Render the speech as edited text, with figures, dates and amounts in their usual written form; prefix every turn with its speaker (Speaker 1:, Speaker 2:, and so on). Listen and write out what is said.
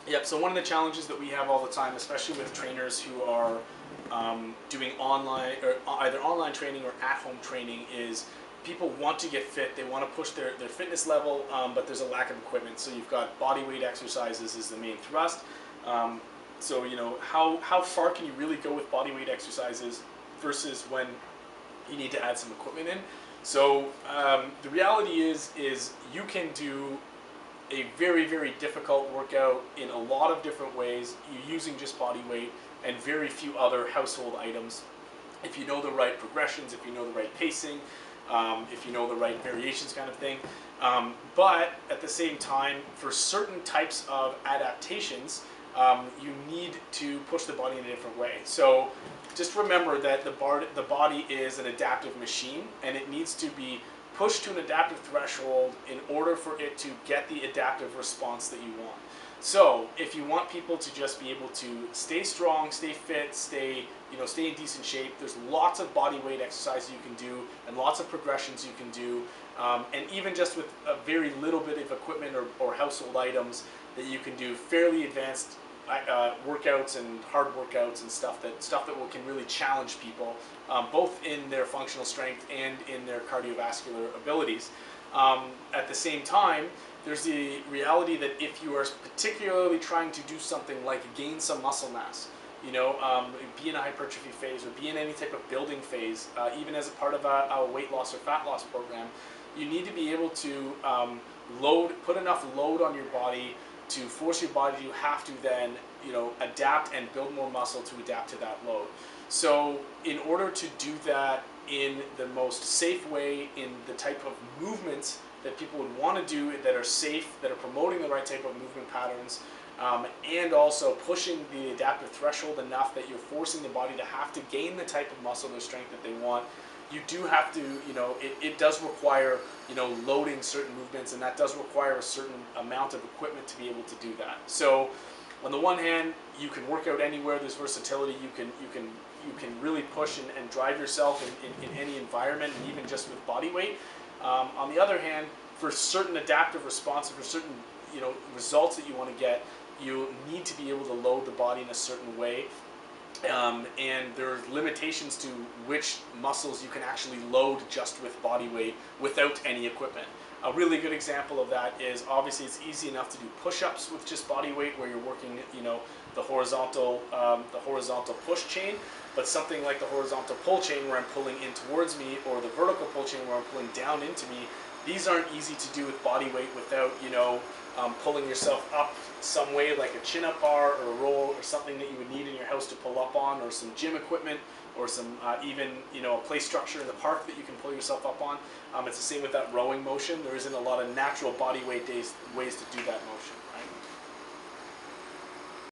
Speaker 1: Yep. So one of the challenges that we have all the time, especially with trainers who are doing online or either online training or at-home training, is people want to get fit. They want to push their fitness level, but there's a lack of equipment. So you've got body weight exercises is the main thrust. So you know how far can you really go with body weight exercises versus when you need to add some equipment in. So the reality is you can do a very, very difficult workout in a lot of different ways. You're using just body weight and very few other household items. If you know the right progressions, if you know the right pacing, if you know the right variations kind of thing. But at the same time, for certain types of adaptations, you need to push the body in a different way. So just remember that the body is an adaptive machine, and it needs to be pushed to an adaptive threshold in order for it to get the adaptive response that you want. So if you want people to just be able to stay strong, stay fit, stay in decent shape, there's lots of body weight exercises you can do and lots of progressions you can do, and even just with a very little bit of equipment or household items that you can do fairly advanced workouts and hard workouts and stuff that can really challenge people, both in their functional strength and in their cardiovascular abilities. At the same time, there's the reality that if you are particularly trying to do something like gain some muscle mass, be in a hypertrophy phase or be in any type of building phase, even as a part of a weight loss or fat loss program, you need to be able to put enough load on your body to force your body to have to then, adapt and build more muscle to adapt to that load. So in order to do that in the most safe way, in the type of movements that people would want to do that are safe, that are promoting the right type of movement patterns, and also pushing the adaptive threshold enough that you're forcing the body to have to gain the type of muscle or strength that they want, you do have to, it does require, loading certain movements, and that does require a certain amount of equipment to be able to do that. So on the one hand, you can work out anywhere, there's versatility, you can really push and drive yourself in any environment, and even just with body weight. On the other hand, for certain adaptive responses, for certain results that you want to get, you need to be able to load the body in a certain way. And there are limitations to which muscles you can actually load just with body weight without any equipment. A really good example of that is, obviously it's easy enough to do push-ups with just body weight, where you're working the horizontal push chain, but something like the horizontal pull chain where I'm pulling in towards me, or the vertical pull chain where I'm pulling down into me, these aren't easy to do with body weight without pulling yourself up some way, like a chin-up bar or a roll or something that you would need in your house to pull up on, or some gym equipment, or some even a play structure in the park that you can pull yourself up on. It's the same with that rowing motion. There isn't a lot of natural body weight ways to do that motion, right?